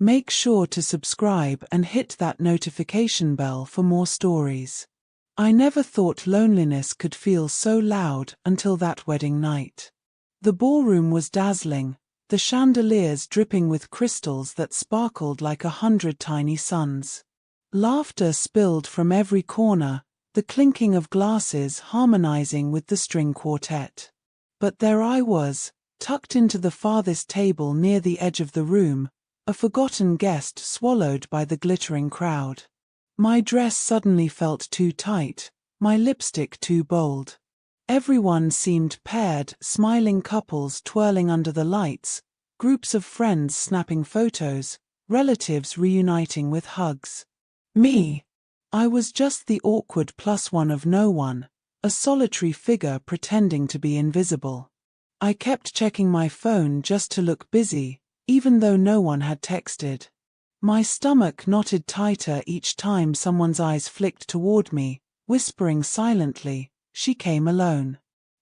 Make sure to subscribe and hit that notification bell for more stories. I never thought loneliness could feel so loud until that wedding night. The ballroom was dazzling, the chandeliers dripping with crystals that sparkled like 100 tiny suns. Laughter spilled from every corner, the clinking of glasses harmonizing with the string quartet. But there I was, tucked into the farthest table near the edge of the room, a forgotten guest swallowed by the glittering crowd. My dress suddenly felt too tight, my lipstick too bold. Everyone seemed paired, smiling couples twirling under the lights, groups of friends snapping photos, relatives reuniting with hugs. Me! I was just the awkward plus one of no one, a solitary figure pretending to be invisible. I kept checking my phone just to look busy, even though no one had texted. My stomach knotted tighter each time someone's eyes flicked toward me, whispering silently, "She came alone."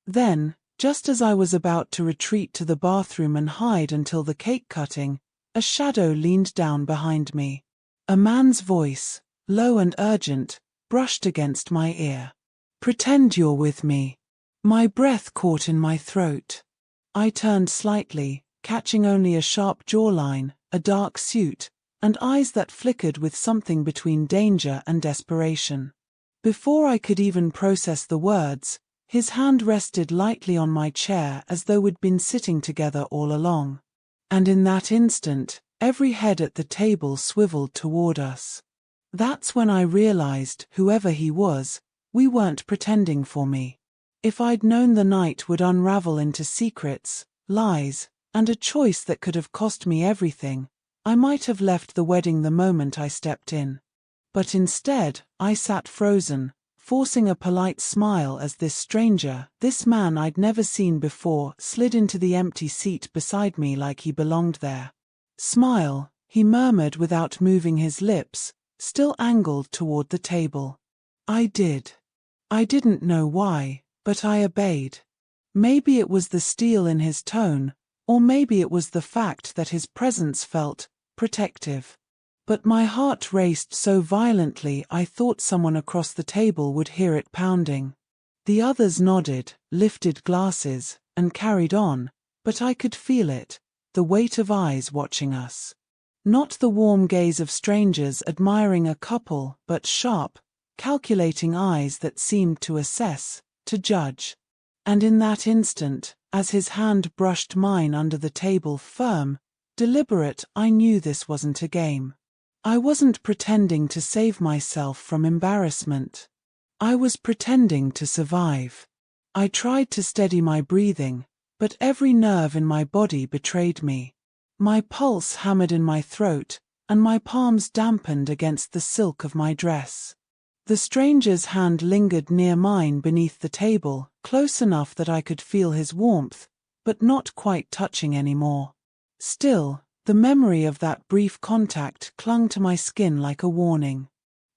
Then, just as I was about to retreat to the bathroom and hide until the cake cutting, a shadow leaned down behind me. A man's voice, low and urgent, brushed against my ear. "Pretend you're with me." My breath caught in my throat. I turned slightly, catching only a sharp jawline, a dark suit, and eyes that flickered with something between danger and desperation. Before I could even process the words, his hand rested lightly on my chair as though we'd been sitting together all along. And in that instant, every head at the table swiveled toward us. That's when I realized, whoever he was, we weren't pretending for me. If I'd known the night would unravel into secrets, lies, and a choice that could have cost me everything, I might have left the wedding the moment I stepped in. But instead, I sat frozen, forcing a polite smile as this stranger, this man I'd never seen before, slid into the empty seat beside me like he belonged there. "Smile," he murmured without moving his lips, still angled toward the table. I did. I didn't know why, but I obeyed. Maybe it was the steel in his tone, or maybe it was the fact that his presence felt protective. But my heart raced so violently I thought someone across the table would hear it pounding. The others nodded, lifted glasses, and carried on, but I could feel it, the weight of eyes watching us. Not the warm gaze of strangers admiring a couple, but sharp, calculating eyes that seemed to assess, to judge. And in that instant, as his hand brushed mine under the table, firm, deliberate, I knew this wasn't a game. I wasn't pretending to save myself from embarrassment. I was pretending to survive. I tried to steady my breathing, but every nerve in my body betrayed me. My pulse hammered in my throat, and my palms dampened against the silk of my dress. The stranger's hand lingered near mine beneath the table, close enough that I could feel his warmth, but not quite touching anymore. Still, the memory of that brief contact clung to my skin like a warning.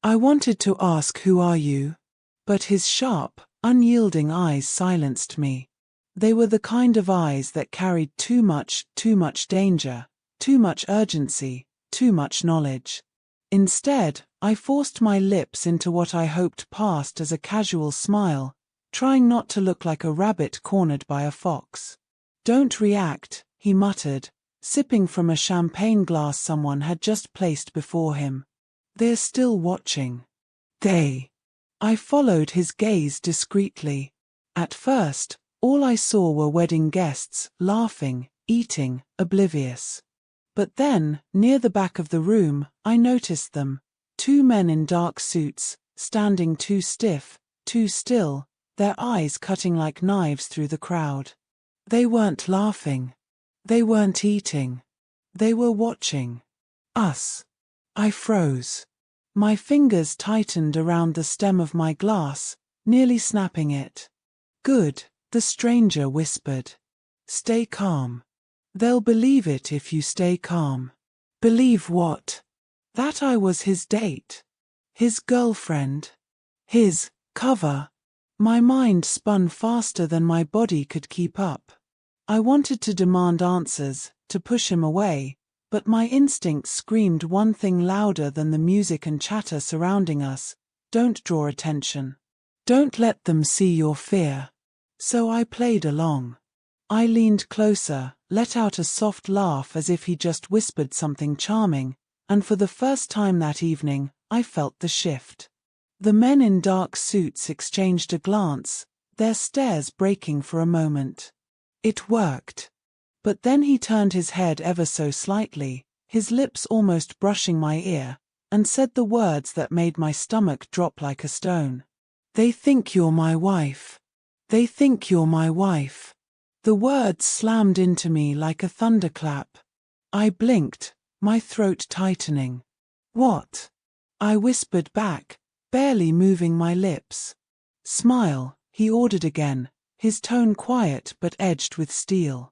I wanted to ask, "Who are you?" But his sharp, unyielding eyes silenced me. They were the kind of eyes that carried too much danger, too much urgency, too much knowledge. Instead, I forced my lips into what I hoped passed as a casual smile, trying not to look like a rabbit cornered by a fox. "Don't react," he muttered, sipping from a champagne glass someone had just placed before him. "They're still watching." "They." I followed his gaze discreetly. At first, all I saw were wedding guests, laughing, eating, oblivious. But then, near the back of the room, I noticed them. Two men in dark suits, standing too stiff, too still, their eyes cutting like knives through the crowd. They weren't laughing. They weren't eating. They were watching. Us. I froze. My fingers tightened around the stem of my glass, nearly snapping it. "Good," the stranger whispered. "Stay calm. They'll believe it if you stay calm." Believe what? That I was his date. His girlfriend. His cover. My mind spun faster than my body could keep up. I wanted to demand answers, to push him away, but my instinct screamed one thing louder than the music and chatter surrounding us: don't draw attention. Don't let them see your fear. So I played along. I leaned closer, let out a soft laugh as if he just whispered something charming, and for the first time that evening, I felt the shift. The men in dark suits exchanged a glance, their stares breaking for a moment. It worked. But then he turned his head ever so slightly, his lips almost brushing my ear, and said the words that made my stomach drop like a stone. "They think you're my wife. They think you're my wife." The words slammed into me like a thunderclap. I blinked, my throat tightening. "What?" I whispered back, barely moving my lips. "Smile," he ordered again, his tone quiet but edged with steel.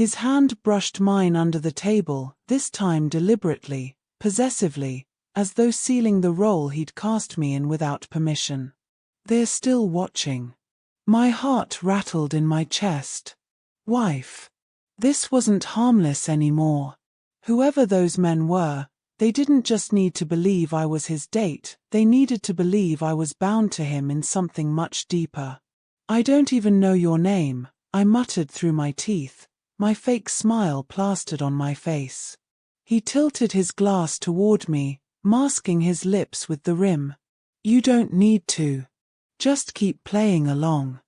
His hand brushed mine under the table, this time deliberately, possessively, as though sealing the role he'd cast me in without permission. "They're still watching." My heart rattled in my chest. Wife. This wasn't harmless anymore. Whoever those men were, they didn't just need to believe I was his date, they needed to believe I was bound to him in something much deeper. "I don't even know your name," I muttered through my teeth, my fake smile plastered on my face. He tilted his glass toward me, masking his lips with the rim. "You don't need to. Just keep playing along."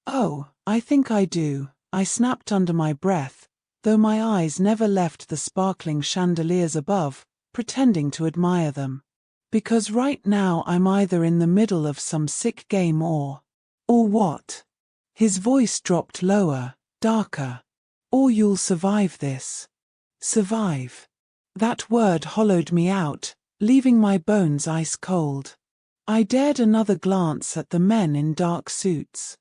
"Oh, I think I do," I snapped under my breath, though my eyes never left the sparkling chandeliers above, pretending to admire them. "Because right now I'm either in the middle of some sick game or what?" His voice dropped lower, darker. "Or you'll survive this." Survive. That word hollowed me out, leaving my bones ice cold. I dared another glance at the men in dark suits.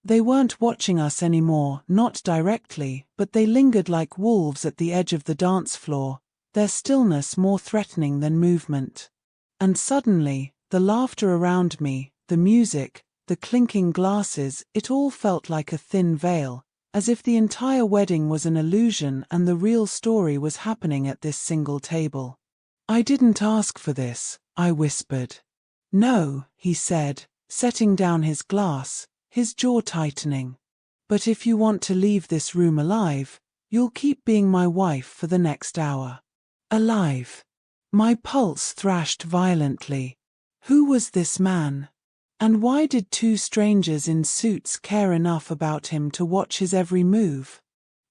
They weren't watching us anymore, not directly, but they lingered like wolves at the edge of the dance floor, their stillness more threatening than movement. And suddenly, the laughter around me, the music, the clinking glasses, it all felt like a thin veil, as if the entire wedding was an illusion and the real story was happening at this single table. "I didn't ask for this," I whispered. "No," he said, setting down his glass, his jaw tightening. "But if you want to leave this room alive, you'll keep being my wife for the next hour." Alive. My pulse thrashed violently. Who was this man? And why did two strangers in suits care enough about him to watch his every move?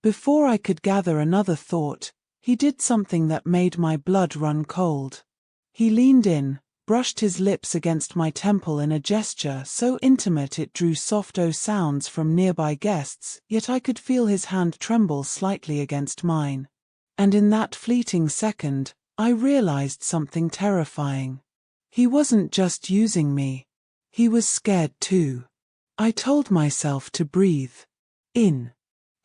Before I could gather another thought, he did something that made my blood run cold. He leaned in, brushed his lips against my temple in a gesture so intimate it drew soft "oh" sounds from nearby guests, yet I could feel his hand tremble slightly against mine. And in that fleeting second, I realized something terrifying. He wasn't just using me. He was scared too. I told myself to breathe. In.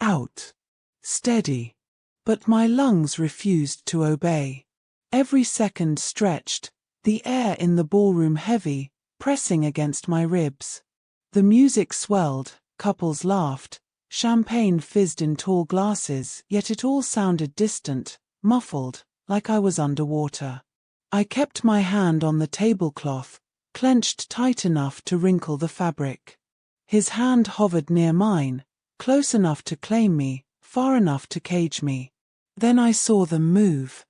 Out. Steady. But my lungs refused to obey. Every second stretched, the air in the ballroom heavy, pressing against my ribs. The music swelled, couples laughed, champagne fizzed in tall glasses, yet it all sounded distant, muffled, like I was underwater. I kept my hand on the tablecloth, clenched tight enough to wrinkle the fabric. His hand hovered near mine, close enough to claim me, far enough to cage me. Then I saw them move.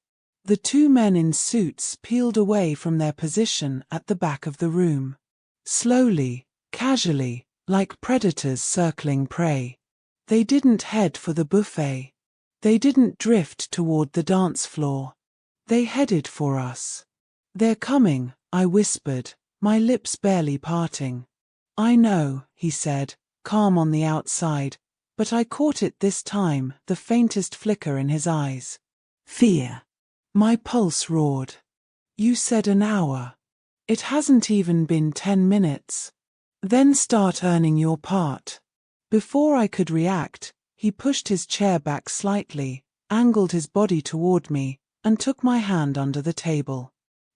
The two men in suits peeled away from their position at the back of the room. Slowly, casually, like predators circling prey. They didn't head for the buffet. They didn't drift toward the dance floor. They headed for us. "They're coming," I whispered, my lips barely parting. "I know," he said, calm on the outside, but I caught it this time, the faintest flicker in his eyes. Fear. My pulse roared. "You said an hour. It hasn't even been 10 minutes. Then start earning your part." Before I could react, he pushed his chair back slightly, angled his body toward me, and took my hand under the table.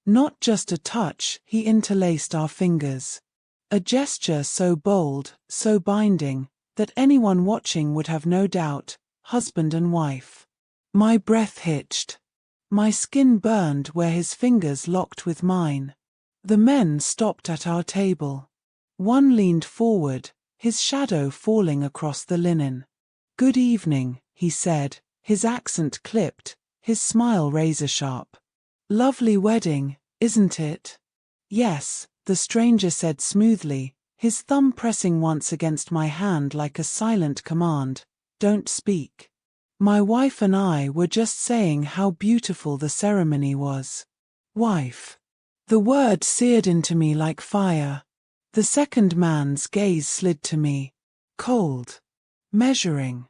Not just a touch, he interlaced our fingers. A gesture so bold, so binding, that anyone watching would have no doubt, husband and wife. My breath hitched. My skin burned where his fingers locked with mine. The men stopped at our table. One leaned forward, his shadow falling across the linen. "Good evening," he said, his accent clipped, his smile razor-sharp. "Lovely wedding, isn't it?" "Yes," the stranger said smoothly, his thumb pressing once against my hand like a silent command. "Don't speak. My wife and I were just saying how beautiful the ceremony was." Wife. The word seared into me like fire. The second man's gaze slid to me. Cold. Measuring.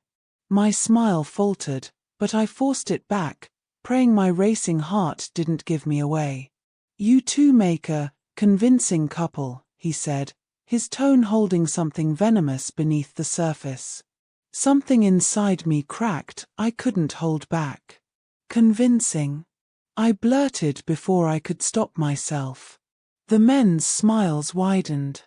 My smile faltered, but I forced it back, praying my racing heart didn't give me away. "You two make a convincing couple," he said, his tone holding something venomous beneath the surface. Something inside me cracked, I couldn't hold back. "Convincing?" I blurted before I could stop myself. The men's smiles widened.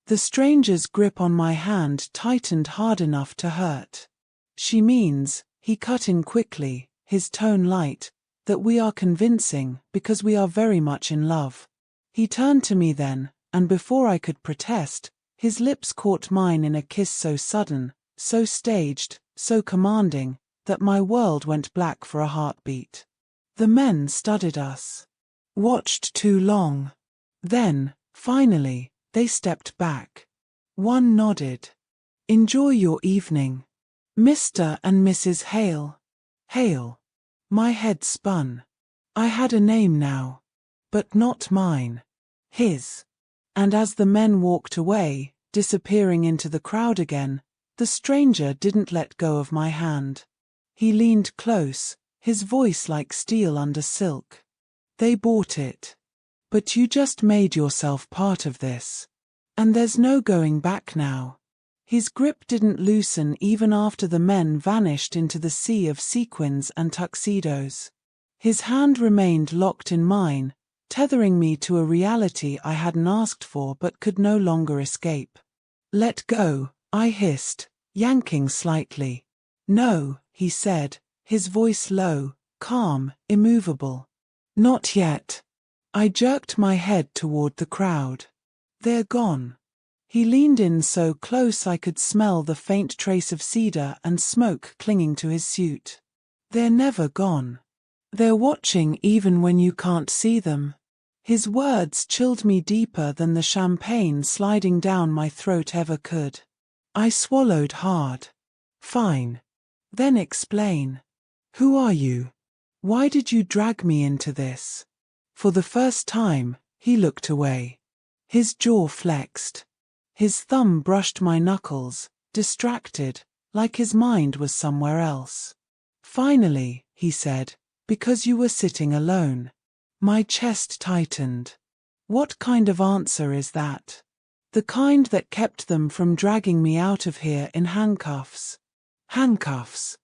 The stranger's grip on my hand tightened hard enough to hurt. "She means," he cut in quickly, his tone light, "that we are convincing because we are very much in love." He turned to me then, and before I could protest, his lips caught mine in a kiss so sudden, so staged, so commanding, that my world went black for a heartbeat. The men studied us. Watched too long. Then, finally, they stepped back. One nodded. "Enjoy your evening. Mr. and Mrs. Hale." Hale. My head spun. I had a name now. But not mine. His. And as the men walked away, disappearing into the crowd again, the stranger didn't let go of my hand. He leaned close, his voice like steel under silk. "They bought it. But you just made yourself part of this. And there's no going back now." His grip didn't loosen even after the men vanished into the sea of sequins and tuxedos. His hand remained locked in mine, tethering me to a reality I hadn't asked for but could no longer escape. "Let go," I hissed, yanking slightly. "No," he said, his voice low, calm, immovable. "Not yet." I jerked my head toward the crowd. "They're gone." He leaned in so close I could smell the faint trace of cedar and smoke clinging to his suit. "They're never gone. They're watching even when you can't see them." His words chilled me deeper than the champagne sliding down my throat ever could. I swallowed hard. "Fine. Then explain. Who are you? Why did you drag me into this?" For the first time, he looked away. His jaw flexed. His thumb brushed my knuckles, distracted, like his mind was somewhere else. "Finally," he said, "because you were sitting alone." My chest tightened. What kind of answer is that? The kind that kept them from dragging me out of here in handcuffs. Handcuffs.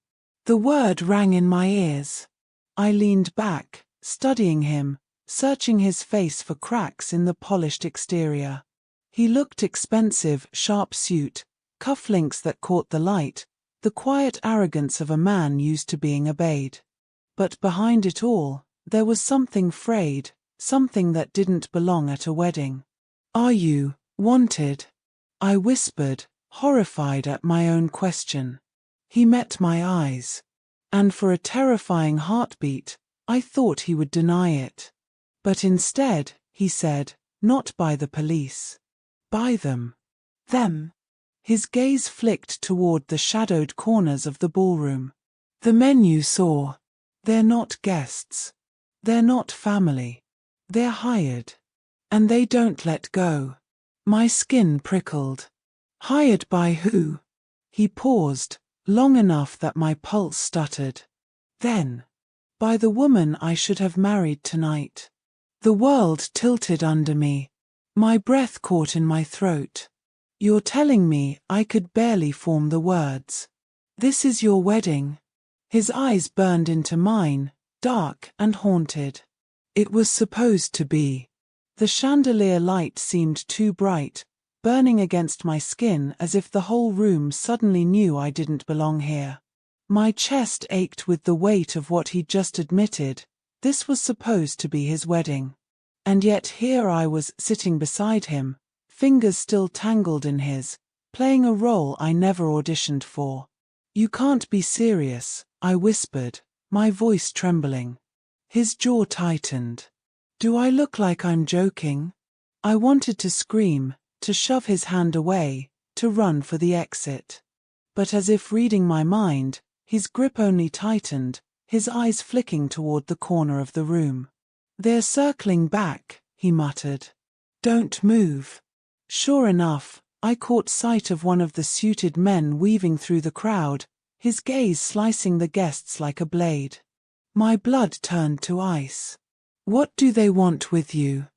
The word rang in my ears. I leaned back, studying him, searching his face for cracks in the polished exterior. He looked expensive, sharp suit, cufflinks that caught the light, the quiet arrogance of a man used to being obeyed. But behind it all, there was something frayed, something that didn't belong at a wedding. "Are you wanted?" I whispered, horrified at my own question. He met my eyes. And for a terrifying heartbeat, I thought he would deny it. But instead, he said, "Not by the police. By them." Them. His gaze flicked toward the shadowed corners of the ballroom. "The men you saw. They're not guests. They're not family. They're hired. And they don't let go." My skin prickled. "Hired by who?" He paused, long enough that my pulse stuttered. Then, "By the woman I should have married tonight." The world tilted under me. My breath caught in my throat. "You're telling me?" I could barely form the words. "This is your wedding?" His eyes burned into mine, dark and haunted. "It was supposed to be." The chandelier light seemed too bright, burning against my skin as if the whole room suddenly knew I didn't belong here. My chest ached with the weight of what he'd just admitted, This was supposed to be his wedding. And yet here I was sitting beside him, fingers still tangled in his, playing a role I never auditioned for. "You can't be serious," I whispered, my voice trembling. His jaw tightened. "Do I look like I'm joking?" I wanted to scream, to shove his hand away, to run for the exit. But as if reading my mind, his grip only tightened, his eyes flicking toward the corner of the room. "They're circling back," he muttered. "Don't move." Sure enough, I caught sight of one of the suited men weaving through the crowd, his gaze slicing the guests like a blade. My blood turned to ice. "What do they want with you?"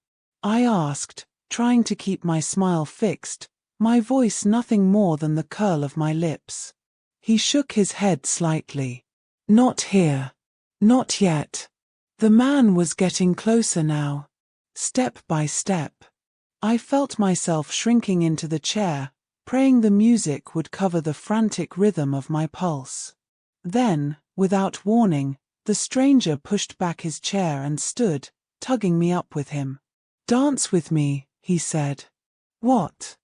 I asked, trying to keep my smile fixed, my voice nothing more than the curl of my lips. He shook his head slightly. "Not here. Not yet." The man was getting closer now. Step by step. I felt myself shrinking into the chair, praying the music would cover the frantic rhythm of my pulse. Then, without warning, the stranger pushed back his chair and stood, tugging me up with him. "Dance with me," he said. "What?"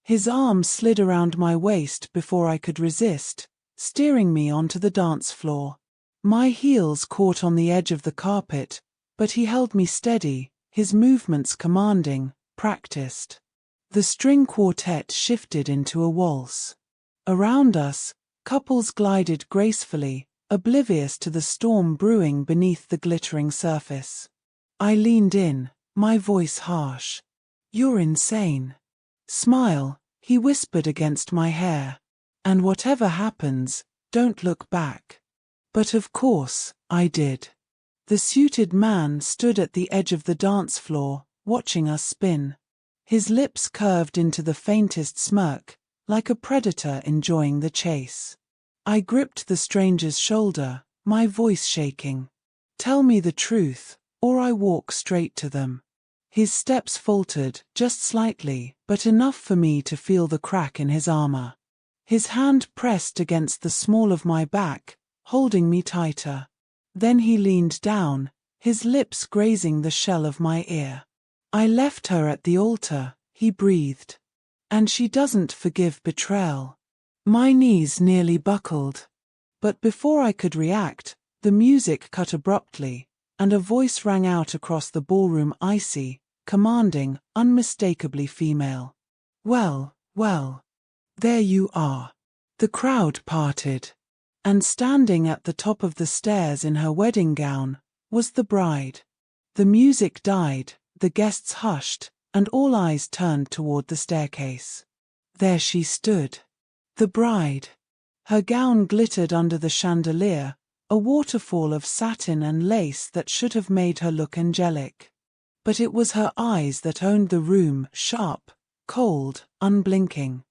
His arm slid around my waist before I could resist, steering me onto the dance floor. My heels caught on the edge of the carpet, but he held me steady, his movements commanding, practiced. The string quartet shifted into a waltz. Around us, couples glided gracefully, oblivious to the storm brewing beneath the glittering surface. I leaned in, my voice harsh. "You're insane." "Smile," he whispered against my hair. "And whatever happens, don't look back." But of course, I did. The suited man stood at the edge of the dance floor, watching us spin. His lips curved into the faintest smirk, like a predator enjoying the chase. I gripped the stranger's shoulder, my voice shaking. "Tell me the truth, or I walk straight to them." His steps faltered, just slightly, but enough for me to feel the crack in his armor. His hand pressed against the small of my back, holding me tighter. Then he leaned down, his lips grazing the shell of my ear. "I left her at the altar," he breathed. "And she doesn't forgive betrayal." My knees nearly buckled. But before I could react, the music cut abruptly, and a voice rang out across the ballroom, icy, commanding, unmistakably female. "Well, well. There you are." The crowd parted. And standing at the top of the stairs in her wedding gown, was the bride. The music died, the guests hushed, and all eyes turned toward the staircase. There she stood. The bride. Her gown glittered under the chandelier, a waterfall of satin and lace that should have made her look angelic. But it was her eyes that owned the room, sharp, cold, unblinking.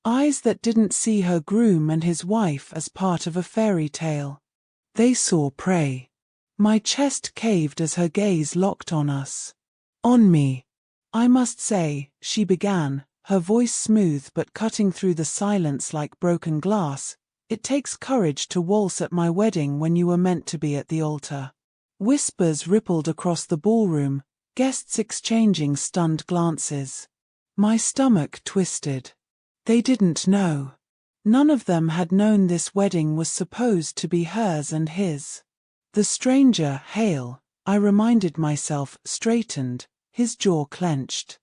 Eyes that didn't see her groom and his wife as part of a fairy tale. They saw prey. My chest caved as her gaze locked on us. "On me." "I must say," she began, her voice smooth but cutting through the silence like broken glass, "it takes courage to waltz at my wedding when you were meant to be at the altar." Whispers rippled across the ballroom, guests exchanging stunned glances. My stomach twisted. They didn't know. None of them had known this wedding was supposed to be hers and his. The stranger, Hale, I reminded myself, straightened, his jaw clenched.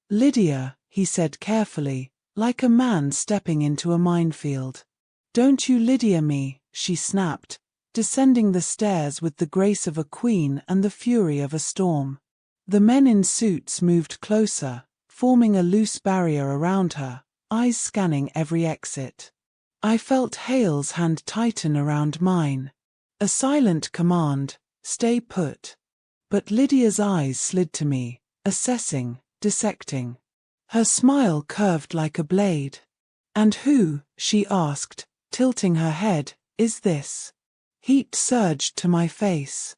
"Lydia," he said carefully, like a man stepping into a minefield. "Don't you Lydia me," she snapped, descending the stairs with the grace of a queen and the fury of a storm. The men in suits moved closer, forming a loose barrier around her, eyes scanning every exit. I felt Hale's hand tighten around mine. A silent command, "Stay put." But Lydia's eyes slid to me, assessing, dissecting. Her smile curved like a blade. "And who," she asked, tilting her head, "is this?" Heat surged to my face.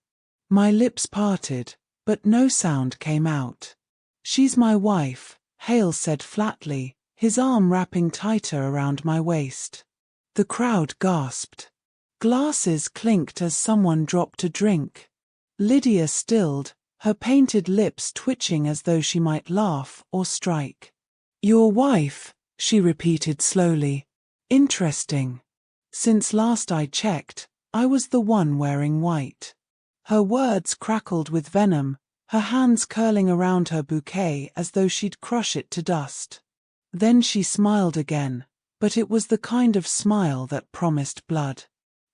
My lips parted, but no sound came out. "She's my wife," Hale said flatly, his arm wrapping tighter around my waist. The crowd gasped. Glasses clinked as someone dropped a drink. Lydia stilled, her painted lips twitching as though she might laugh or strike. Your wife, she repeated slowly. Interesting. Since last I checked, I was the one wearing white. Her words crackled with venom, her hands curling around her bouquet as though she'd crush it to dust. Then she smiled again, but it was the kind of smile that promised blood.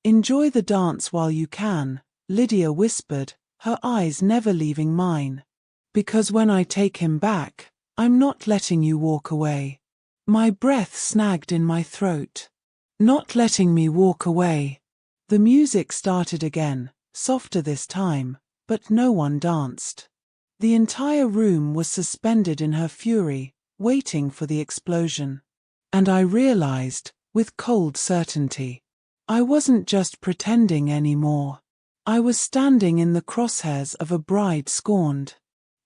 Enjoy the dance while you can, Lydia whispered, her eyes never leaving mine. Because when I take him back, I'm not letting you walk away. My breath snagged in my throat. Not letting me walk away. The music started again, softer this time, but no one danced. The entire room was suspended in her fury, waiting for the explosion. And I realized, with cold certainty, I wasn't just pretending anymore. I was standing in the crosshairs of a bride scorned.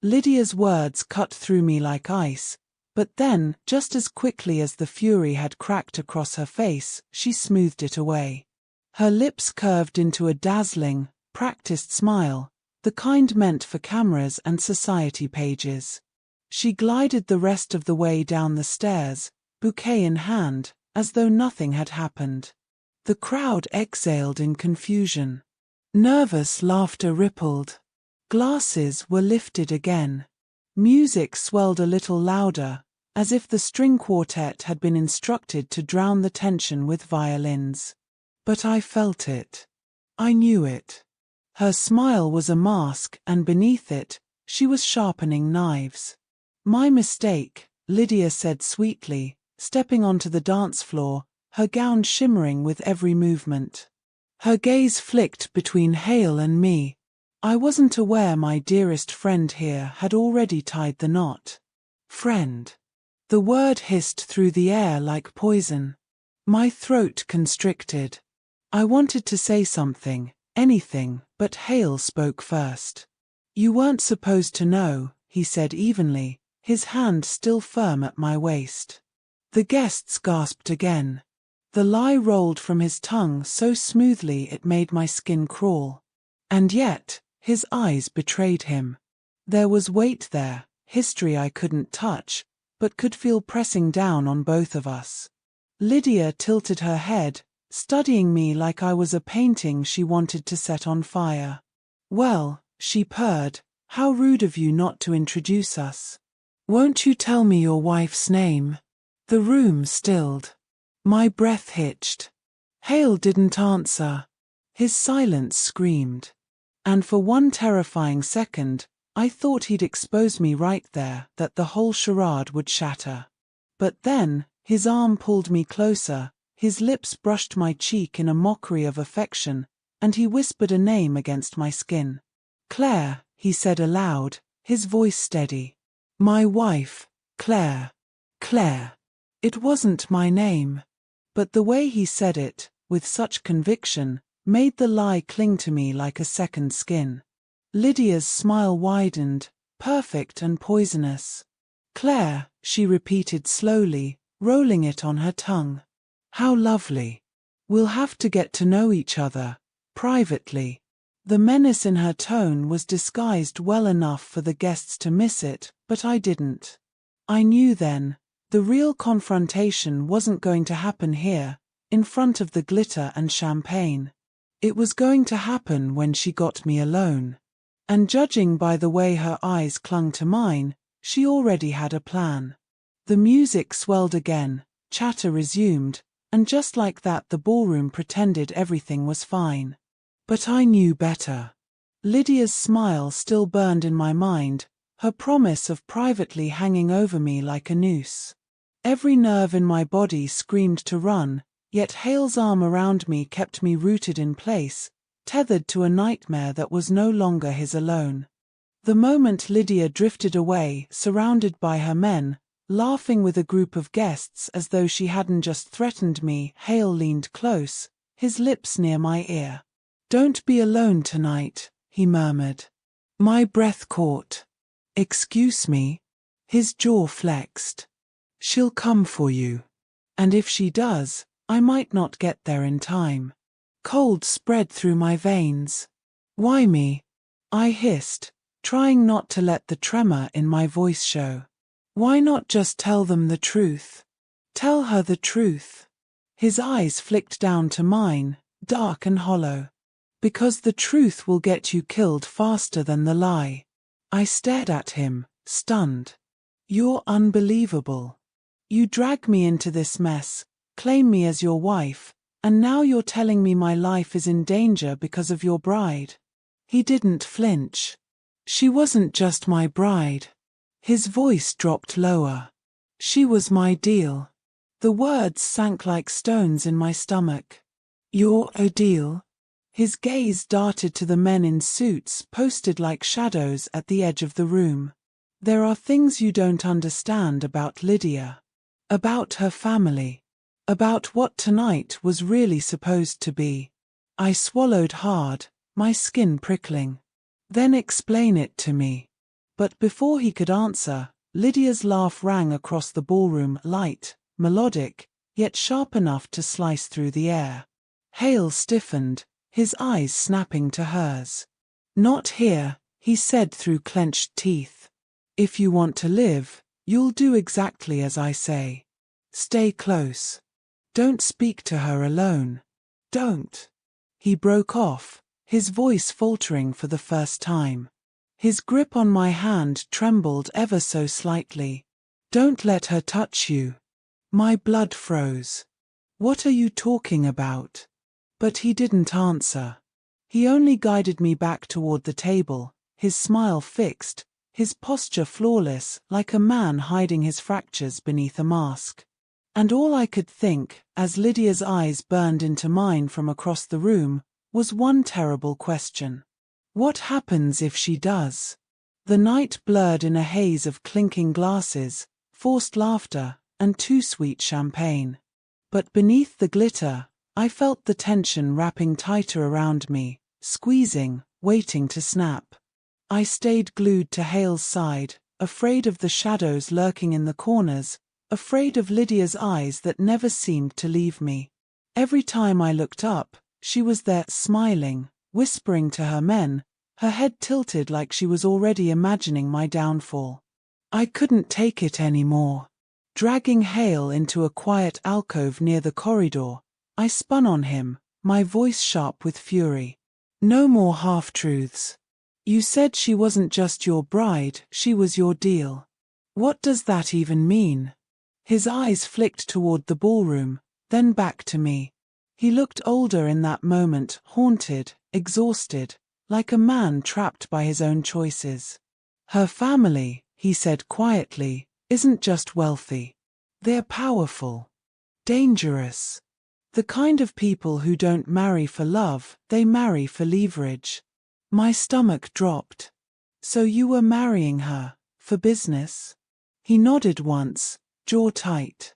Lydia's words cut through me like ice, but then, just as quickly as the fury had cracked across her face, she smoothed it away. Her lips curved into a dazzling, practiced smile, the kind meant for cameras and society pages. She glided the rest of the way down the stairs, bouquet in hand, as though nothing had happened. The crowd exhaled in confusion. Nervous laughter rippled. Glasses were lifted again. Music swelled a little louder, as if the string quartet had been instructed to drown the tension with violins. But I felt it. I knew it. Her smile was a mask, and beneath it, she was sharpening knives. My mistake, Lydia said sweetly, stepping onto the dance floor, her gown shimmering with every movement. Her gaze flicked between Hale and me. I wasn't aware my dearest friend here had already tied the knot. Friend. The word hissed through the air like poison. My throat constricted. I wanted to say something, anything, but Hale spoke first. You weren't supposed to know, he said evenly, his hand still firm at my waist. The guests gasped again. The lie rolled from his tongue so smoothly it made my skin crawl. And yet, his eyes betrayed him. There was weight there, history I couldn't touch, but could feel pressing down on both of us. Lydia tilted her head, studying me like I was a painting she wanted to set on fire. Well, she purred, how rude of you not to introduce us. Won't you tell me your wife's name? The room stilled. My breath hitched. Hale didn't answer. His silence screamed. And for one terrifying second, I thought he'd expose me right there, that the whole charade would shatter. But then, his arm pulled me closer, his lips brushed my cheek in a mockery of affection, and he whispered a name against my skin. Claire, he said aloud, his voice steady. My wife, Claire. Claire. It wasn't my name. But the way he said it, with such conviction, made the lie cling to me like a second skin. Lydia's smile widened, perfect and poisonous. Claire, she repeated slowly, rolling it on her tongue. How lovely. We'll have to get to know each other, privately. The menace in her tone was disguised well enough for the guests to miss it, but I didn't. I knew then, the real confrontation wasn't going to happen here, in front of the glitter and champagne. It was going to happen when she got me alone. And judging by the way her eyes clung to mine, she already had a plan. The music swelled again, chatter resumed, and just like that the ballroom pretended everything was fine. But I knew better. Lydia's smile still burned in my mind, her promise of privately hanging over me like a noose. Every nerve in my body screamed to run, yet Hale's arm around me kept me rooted in place, tethered to a nightmare that was no longer his alone. The moment Lydia drifted away, surrounded by her men, laughing with a group of guests as though she hadn't just threatened me, Hale leaned close, his lips near my ear. Don't be alone tonight, he murmured. My breath caught. Excuse me? His jaw flexed. She'll come for you. And if she does, I might not get there in time. Cold spread through my veins. Why me? I hissed, trying not to let the tremor in my voice show. Why not just tell them the truth? Tell her the truth. His eyes flicked down to mine, dark and hollow. Because the truth will get you killed faster than the lie. I stared at him, stunned. You're unbelievable. You drag me into this mess, claim me as your wife, and now you're telling me my life is in danger because of your bride. He didn't flinch. She wasn't just my bride. His voice dropped lower. She was my deal. The words sank like stones in my stomach. You're a deal? His gaze darted to the men in suits posted like shadows at the edge of the room. There are things you don't understand about Lydia. About her family. About what tonight was really supposed to be. I swallowed hard, my skin prickling. Then explain it to me. But before he could answer, Lydia's laugh rang across the ballroom, light, melodic, yet sharp enough to slice through the air. Hale stiffened, his eyes snapping to hers. Not here, he said through clenched teeth. If you want to live, you'll do exactly as I say. Stay close. Don't speak to her alone. Don't. He broke off, his voice faltering for the first time. His grip on my hand trembled ever so slightly. Don't let her touch you. My blood froze. What are you talking about? But he didn't answer. He only guided me back toward the table, his smile fixed, his posture flawless, like a man hiding his fractures beneath a mask. And all I could think, as Lydia's eyes burned into mine from across the room, was one terrible question. What happens if she does? The night blurred in a haze of clinking glasses, forced laughter, and too sweet champagne. But beneath the glitter, I felt the tension wrapping tighter around me, squeezing, waiting to snap. I stayed glued to Hale's side, afraid of the shadows lurking in the corners, afraid of Lydia's eyes that never seemed to leave me. Every time I looked up, she was there, smiling, whispering to her men, her head tilted like she was already imagining my downfall. I couldn't take it anymore. Dragging Hale into a quiet alcove near the corridor, I spun on him, my voice sharp with fury. No more half-truths. You said she wasn't just your bride, she was your deal. What does that even mean? His eyes flicked toward the ballroom, then back to me. He looked older in that moment, haunted, exhausted, like a man trapped by his own choices. Her family, he said quietly, isn't just wealthy. They're powerful. Dangerous. The kind of people who don't marry for love, they marry for leverage. My stomach dropped. So you were marrying her, for business? He nodded once, jaw tight.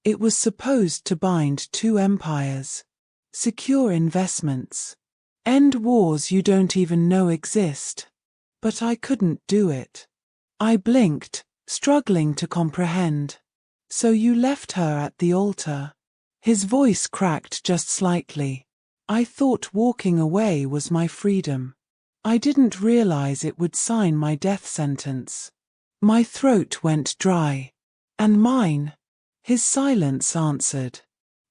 It was supposed to bind two empires. Secure investments. End wars you don't even know exist. But I couldn't do it. I blinked, struggling to comprehend. So you left her at the altar. His voice cracked just slightly. I thought walking away was my freedom. I didn't realize it would sign my death sentence. My throat went dry. And mine. His silence answered.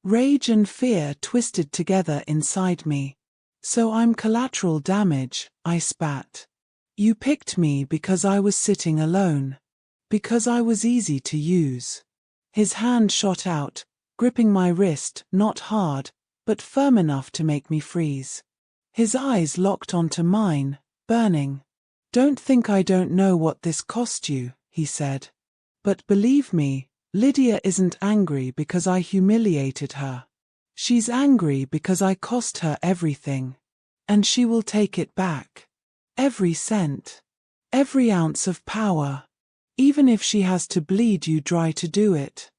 Rage and fear twisted together inside me. So I'm collateral damage, I spat. You picked me because I was sitting alone. Because I was easy to use. His hand shot out, gripping my wrist, not hard, but firm enough to make me freeze. His eyes locked onto mine, burning. Don't think I don't know what this cost you, he said. But believe me, Lydia isn't angry because I humiliated her. She's angry because I cost her everything. And she will take it back. Every cent. Every ounce of power. Even if she has to bleed you dry to do it.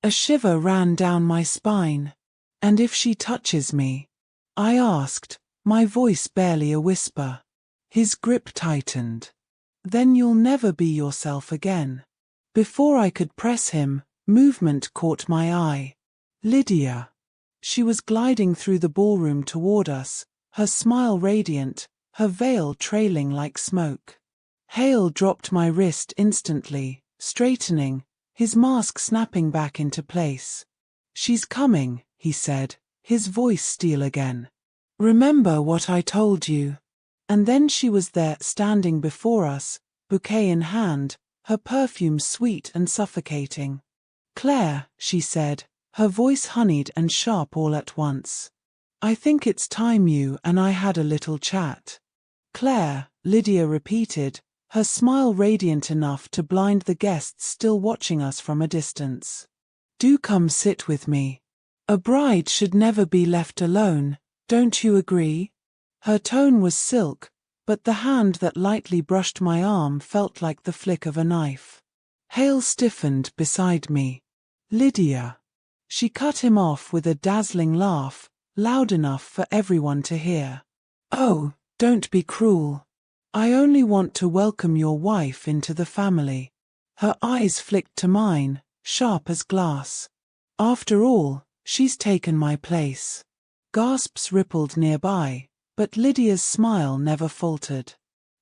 A shiver ran down my spine. And if she touches me? I asked, my voice barely a whisper. His grip tightened. Then you'll never be yourself again. Before I could press him, movement caught my eye. Lydia. She was gliding through the ballroom toward us, her smile radiant, her veil trailing like smoke. Hale dropped my wrist instantly, straightening, his mask snapping back into place. "She's coming," he said, his voice steel again. "Remember what I told you." And then she was there, standing before us, bouquet in hand, her perfume sweet and suffocating. "Claire," she said, her voice honeyed and sharp all at once. "I think it's time you and I had a little chat." "Claire," Lydia repeated, her smile radiant enough to blind the guests still watching us from a distance. "Do come sit with me. A bride should never be left alone, don't you agree?" Her tone was silk, but the hand that lightly brushed my arm felt like the flick of a knife. Hale stiffened beside me. "Lydia." She cut him off with a dazzling laugh, loud enough for everyone to hear. "Oh, don't be cruel. I only want to welcome your wife into the family." Her eyes flicked to mine, sharp as glass. "After all, she's taken my place." Gasps rippled nearby, but Lydia's smile never faltered.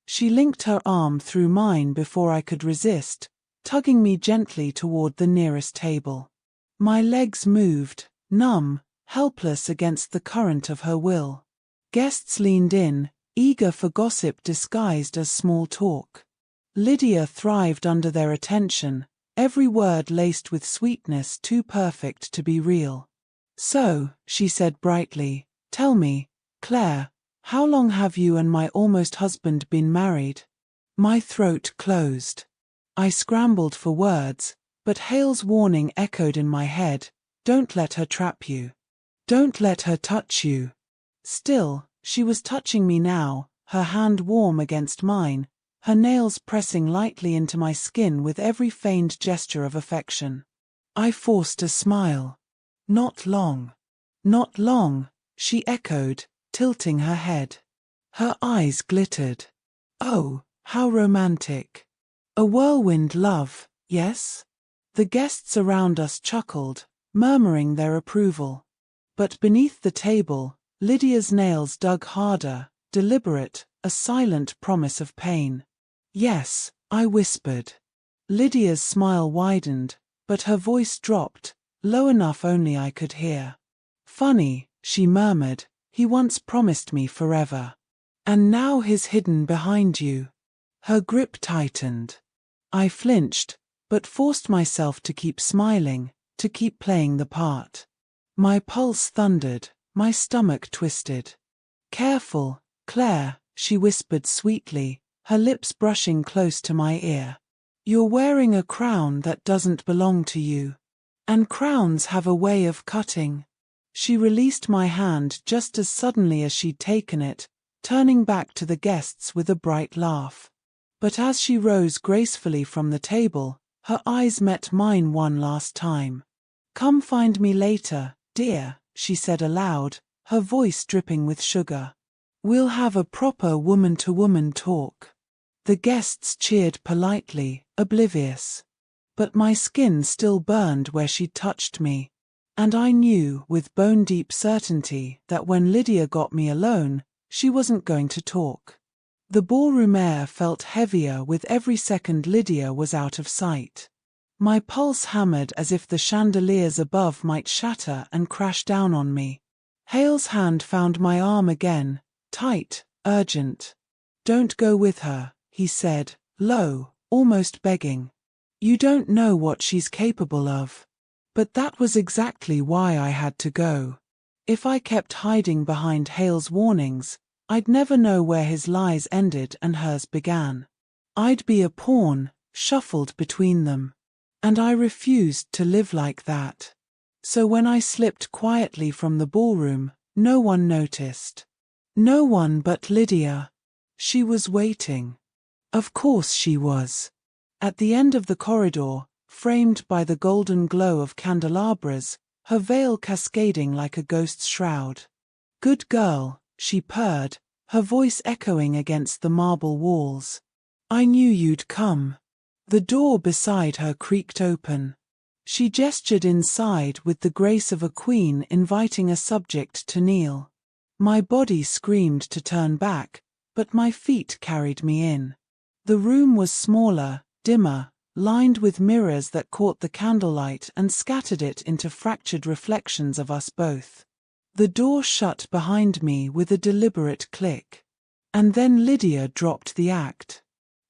She linked her arm through mine before I could resist, tugging me gently toward the nearest table. My legs moved, numb, helpless against the current of her will. Guests leaned in, eager for gossip disguised as small talk. Lydia thrived under their attention, every word laced with sweetness too perfect to be real. "So," she said brightly, "tell me, Claire, how long have you and my almost husband been married?" My throat closed. I scrambled for words, but Hale's warning echoed in my head, "Don't let her trap you. Don't let her touch you." Still, she was touching me now, her hand warm against mine, her nails pressing lightly into my skin with every feigned gesture of affection. I forced a smile. "Not long." "Not long," she echoed, tilting her head. Her eyes glittered. "Oh, how romantic. A whirlwind love, yes?" The guests around us chuckled, murmuring their approval. But beneath the table, Lydia's nails dug harder, deliberate, a silent promise of pain. "Yes," I whispered. Lydia's smile widened, but her voice dropped, low enough only I could hear. "Funny," she murmured, "he once promised me forever. And now he's hidden behind you." Her grip tightened. I flinched, but forced myself to keep smiling, to keep playing the part. My pulse thundered, my stomach twisted. "Careful, Claire," she whispered sweetly, her lips brushing close to my ear. "You're wearing a crown that doesn't belong to you. And crowns have a way of cutting." She released my hand just as suddenly as she'd taken it, turning back to the guests with a bright laugh. But as she rose gracefully from the table, her eyes met mine one last time. "Come find me later, dear," she said aloud, her voice dripping with sugar. "We'll have a proper woman-to-woman talk." The guests cheered politely, oblivious. But my skin still burned where she'd touched me. And I knew with bone-deep certainty that when Lydia got me alone, she wasn't going to talk. The ballroom air felt heavier with every second Lydia was out of sight. My pulse hammered as if the chandeliers above might shatter and crash down on me. Hale's hand found my arm again, tight, urgent. "Don't go with her," he said, low, almost begging. "You don't know what she's capable of." But that was exactly why I had to go. If I kept hiding behind Hale's warnings, I'd never know where his lies ended and hers began. I'd be a pawn, shuffled between them. And I refused to live like that. So when I slipped quietly from the ballroom, no one noticed. No one but Lydia. She was waiting. Of course she was. At the end of the corridor, framed by the golden glow of candelabras, her veil cascading like a ghost's shroud. "Good girl," she purred, her voice echoing against the marble walls. "I knew you'd come." The door beside her creaked open. She gestured inside with the grace of a queen inviting a subject to kneel. My body screamed to turn back, but my feet carried me in. The room was smaller, dimmer, lined with mirrors that caught the candlelight and scattered it into fractured reflections of us both. The door shut behind me with a deliberate click. And then Lydia dropped the act.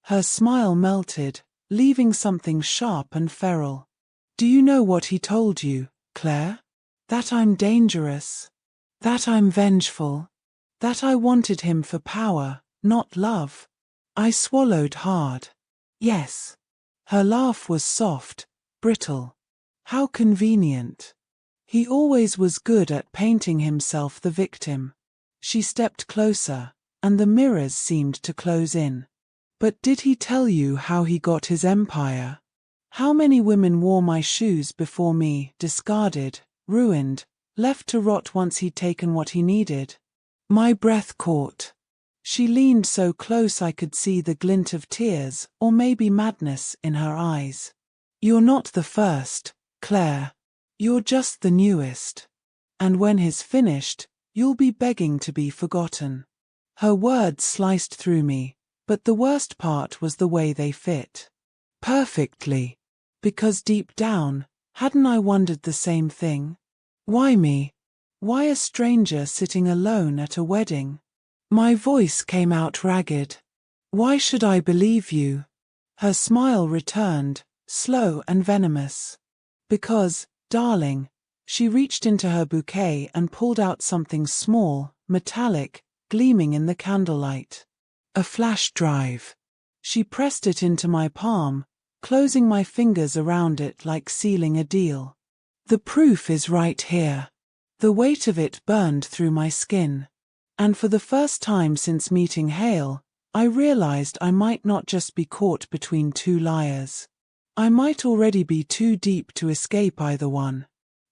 Her smile melted, leaving something sharp and feral. "Do you know what he told you, Claire? That I'm dangerous. That I'm vengeful. That I wanted him for power, not love." I swallowed hard. Yes. Her laugh was soft, brittle. How convenient. He always was good at painting himself the victim. She stepped closer, and the mirrors seemed to close in. "But did he tell you how he got his empire? How many women wore my shoes before me, discarded, ruined, left to rot once he'd taken what he needed?" My breath caught. She leaned so close I could see the glint of tears, or maybe madness, in her eyes. "You're not the first, Claire. You're just the newest. And when he's finished, you'll be begging to be forgotten." Her words sliced through me, but the worst part was the way they fit. Perfectly. Because deep down, hadn't I wondered the same thing? Why me? Why a stranger sitting alone at a wedding? My voice came out ragged. "Why should I believe you?" Her smile returned, slow and venomous. "Because, darling," she reached into her bouquet and pulled out something small, metallic, gleaming in the candlelight. A flash drive. She pressed it into my palm, closing my fingers around it like sealing a deal. "The proof is right here." The weight of it burned through my skin. And for the first time since meeting Hale, I realized I might not just be caught between two liars. I might already be too deep to escape either one.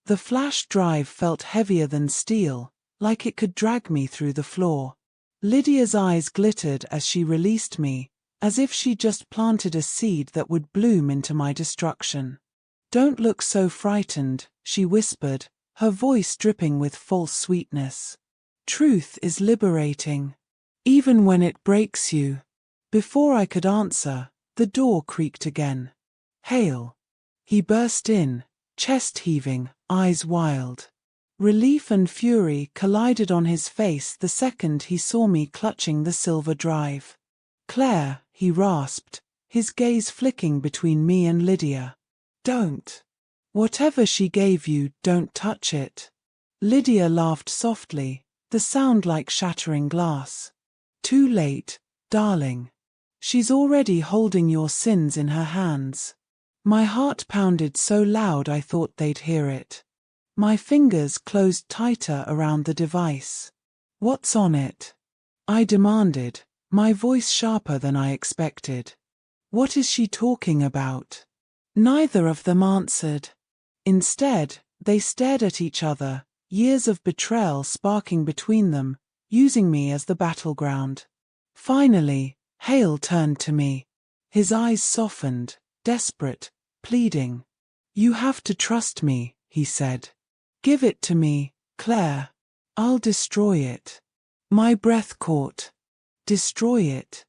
The flash drive felt heavier than steel, like it could drag me through the floor. Lydia's eyes glittered as she released me, as if she just planted a seed that would bloom into my destruction. "Don't look so frightened," she whispered, her voice dripping with false sweetness. "Truth is liberating, even when it breaks you." Before I could answer, the door creaked again. "Hale." He burst in, chest heaving, eyes wild. Relief and fury collided on his face the second he saw me clutching the silver drive. "Claire," he rasped, his gaze flicking between me and Lydia. "Don't. Whatever she gave you, don't touch it." Lydia laughed softly, the sound like shattering glass. "Too late, darling. She's already holding your sins in her hands." My heart pounded so loud I thought they'd hear it. My fingers closed tighter around the device. "What's on it?" I demanded, my voice sharper than I expected. "What is she talking about?" Neither of them answered. Instead, they stared at each other, years of betrayal sparking between them, using me as the battleground. Finally, Hale turned to me. His eyes softened, desperate, pleading. "You have to trust me," he said. "Give it to me, Claire. I'll destroy it." My breath caught. "Destroy it?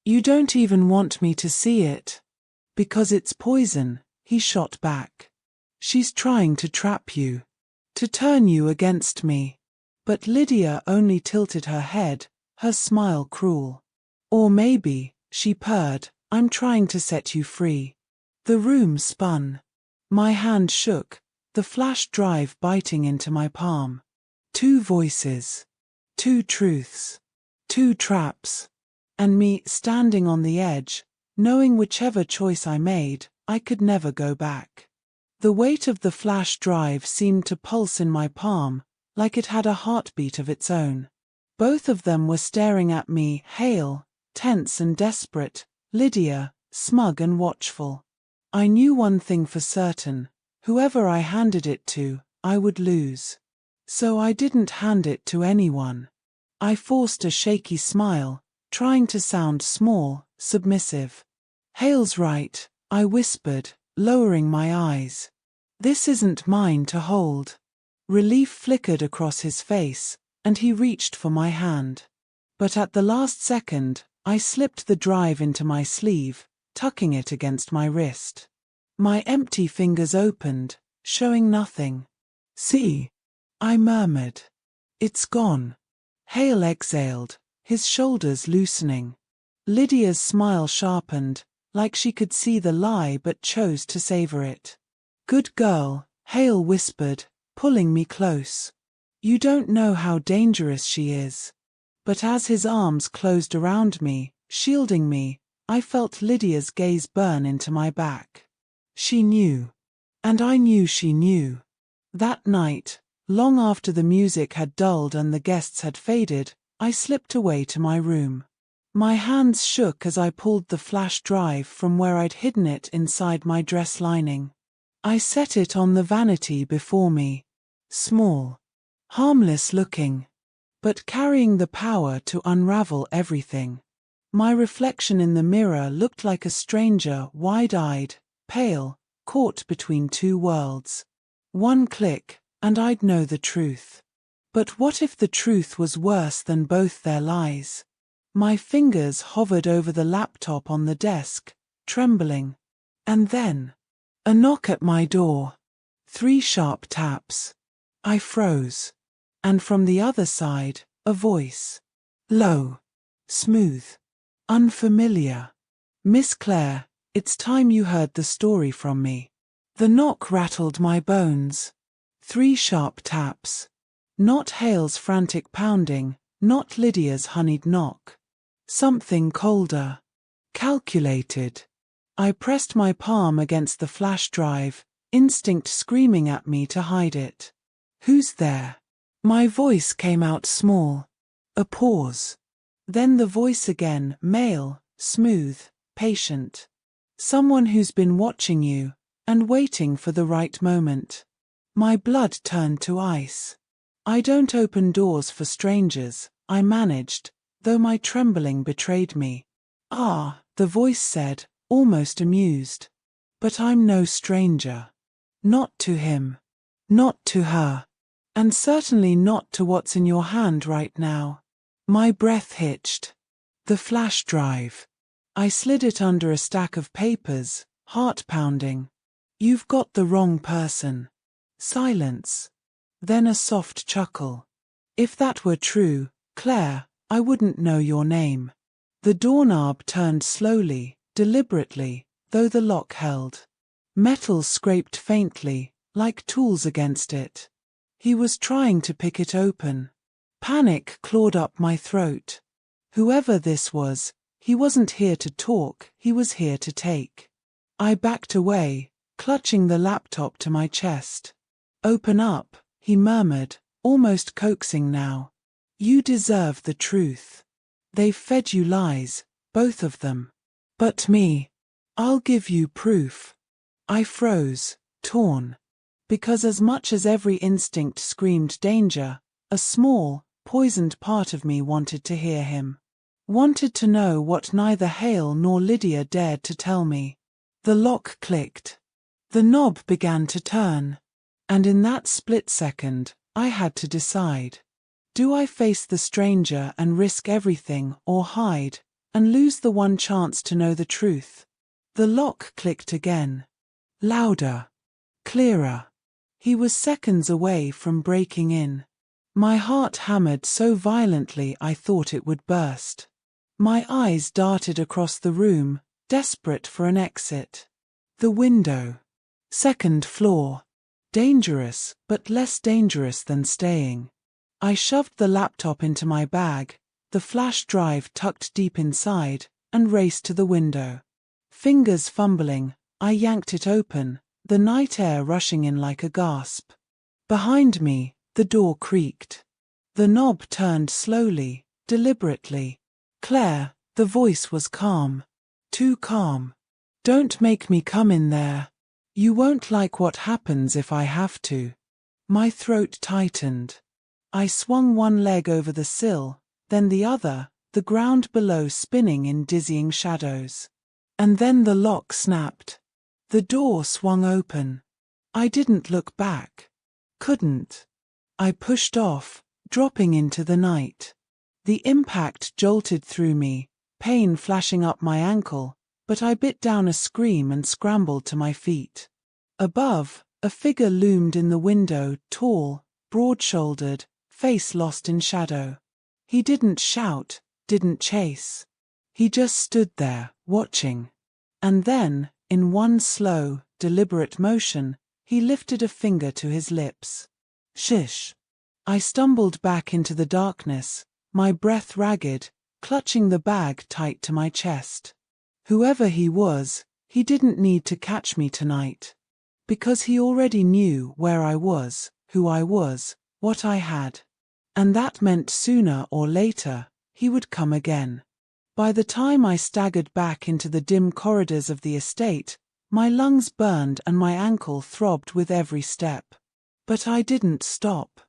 You don't even want me to see it." "Because it's poison," he shot back. "She's trying to trap you. To turn you against me." But Lydia only tilted her head, her smile cruel. "Or maybe," she purred, "I'm trying to set you free." The room spun. My hand shook, the flash drive biting into my palm. Two voices. Two truths. Two traps. And me standing on the edge, knowing whichever choice I made, I could never go back. The weight of the flash drive seemed to pulse in my palm, like it had a heartbeat of its own. Both of them were staring at me, Hale, tense and desperate, Lydia, smug and watchful. I knew one thing for certain: whoever I handed it to, I would lose. So I didn't hand it to anyone. I forced a shaky smile, trying to sound small, submissive. "Hale's right," I whispered, lowering my eyes. "This isn't mine to hold." Relief flickered across his face, and he reached for my hand. But at the last second, I slipped the drive into my sleeve, tucking it against my wrist. My empty fingers opened, showing nothing. "See," I murmured. "It's gone." Hale exhaled, his shoulders loosening. Lydia's smile sharpened, like she could see the lie but chose to savor it. "Good girl," Hale whispered, pulling me close. "You don't know how dangerous she is." But as his arms closed around me, shielding me, I felt Lydia's gaze burn into my back. She knew. And I knew she knew. That night, long after the music had dulled and the guests had faded, I slipped away to my room. My hands shook as I pulled the flash drive from where I'd hidden it inside my dress lining. I set it on the vanity before me. Small. Harmless looking. But carrying the power to unravel everything. My reflection in the mirror looked like a stranger, wide-eyed, pale, caught between two worlds. One click, and I'd know the truth. But what if the truth was worse than both their lies? My fingers hovered over the laptop on the desk, trembling. And then, a knock at my door. 3 sharp taps. I froze. And from the other side, a voice. Low. Smooth. Unfamiliar. "Miss Claire, it's time you heard the story from me." The knock rattled my bones. 3 sharp taps. Not Hale's frantic pounding, not Lydia's honeyed knock. Something colder. Calculated. I pressed my palm against the flash drive, instinct screaming at me to hide it. "Who's there?" My voice came out small. A pause. Then the voice again, male, smooth, patient. "Someone who's been watching you, and waiting for the right moment." My blood turned to ice. "I don't open doors for strangers," I managed, though my trembling betrayed me. "Ah," the voice said, almost amused. "But I'm no stranger. Not to him. Not to her. And certainly not to what's in your hand right now." My breath hitched. The flash drive. I slid it under a stack of papers, heart pounding. "You've got the wrong person." Silence. Then a soft chuckle. "If that were true, Claire, I wouldn't know your name." The doorknob turned slowly, deliberately, though the lock held. Metal scraped faintly, like tools against it. He was trying to pick it open. Panic clawed up my throat. Whoever this was, he wasn't here to talk, he was here to take. I backed away, clutching the laptop to my chest. "Open up," he murmured, almost coaxing now. "You deserve the truth. They've fed you lies, both of them. But me, I'll give you proof." I froze, torn. Because as much as every instinct screamed danger, a small, poisoned part of me wanted to hear him. Wanted to know what neither Hale nor Lydia dared to tell me. The lock clicked. The knob began to turn. And in that split second, I had to decide. Do I face the stranger and risk everything, or hide, and lose the one chance to know the truth? The lock clicked again. Louder. Clearer. He was seconds away from breaking in. My heart hammered so violently I thought it would burst. My eyes darted across the room, desperate for an exit. The window. 2nd floor. Dangerous, but less dangerous than staying. I shoved the laptop into my bag, the flash drive tucked deep inside, and raced to the window. Fingers fumbling, I yanked it open, the night air rushing in like a gasp. Behind me, the door creaked. The knob turned slowly, deliberately. "Claire," the voice was calm. Too calm. "Don't make me come in there. You won't like what happens if I have to." My throat tightened. I swung one leg over the sill, then the other, the ground below spinning in dizzying shadows. And then the lock snapped. The door swung open. I didn't look back. Couldn't. I pushed off, dropping into the night. The impact jolted through me, pain flashing up my ankle, but I bit down a scream and scrambled to my feet. Above, a figure loomed in the window, tall, broad-shouldered, face lost in shadow. He didn't shout, didn't chase. He just stood there, watching. And then, in one slow, deliberate motion, he lifted a finger to his lips. Shish. I stumbled back into the darkness, my breath ragged, clutching the bag tight to my chest. Whoever he was, he didn't need to catch me tonight. Because he already knew where I was, who I was, what I had. And that meant sooner or later, he would come again. By the time I staggered back into the dim corridors of the estate, my lungs burned and my ankle throbbed with every step. But I didn't stop.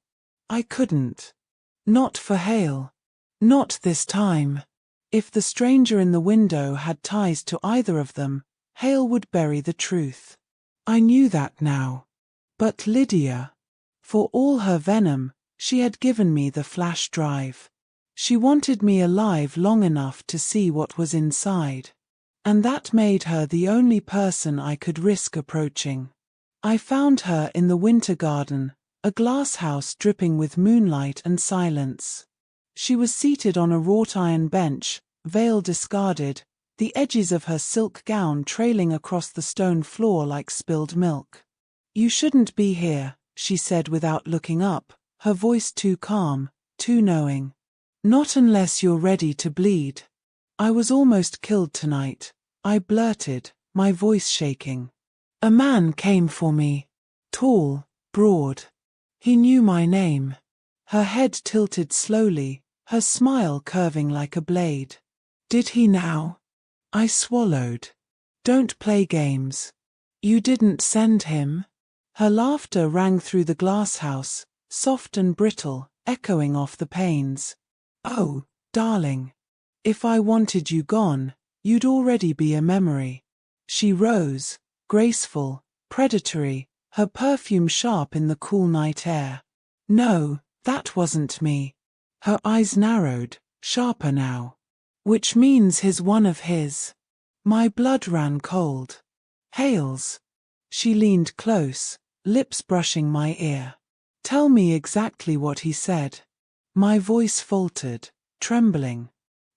I couldn't. Not for Hale. Not this time. If the stranger in the window had ties to either of them, Hale would bury the truth. I knew that now. But Lydia, for all her venom, she had given me the flash drive. She wanted me alive long enough to see what was inside. And that made her the only person I could risk approaching. I found her in the winter garden, a glass house dripping with moonlight and silence. She was seated on a wrought iron bench, veil discarded, the edges of her silk gown trailing across the stone floor like spilled milk. "You shouldn't be here," she said without looking up, her voice too calm, too knowing. "Not unless you're ready to bleed." "I was almost killed tonight," I blurted, my voice shaking. "A man came for me. Tall, broad. He knew my name." Her head tilted slowly, her smile curving like a blade. "Did he now?" I swallowed. "Don't play games. You didn't send him?" Her laughter rang through the glass house, soft and brittle, echoing off the panes. "Oh, darling. If I wanted you gone, you'd already be a memory." She rose, graceful, predatory, her perfume sharp in the cool night air. "No, that wasn't me." Her eyes narrowed, sharper now. "Which means he's one of his." My blood ran cold. "Hale's." She leaned close, lips brushing my ear. "Tell me exactly what he said." My voice faltered, trembling.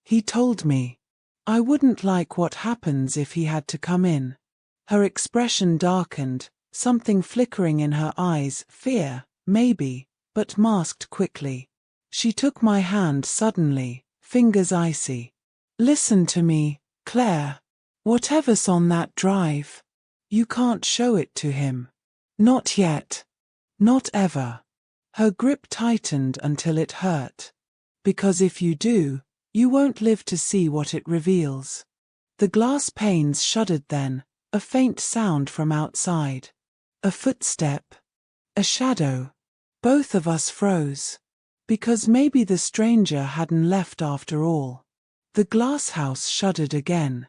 "He told me I wouldn't like what happens if he had to come in." Her expression darkened, something flickering in her eyes, fear, maybe, but masked quickly. She took my hand suddenly, fingers icy. "Listen to me, Claire. Whatever's on that drive, you can't show it to him. Not yet. Not ever." Her grip tightened until it hurt. "Because if you do, you won't live to see what it reveals." The glass panes shuddered then, a faint sound from outside. A footstep. A shadow. Both of us froze. Because maybe the stranger hadn't left after all. The glass house shuddered again.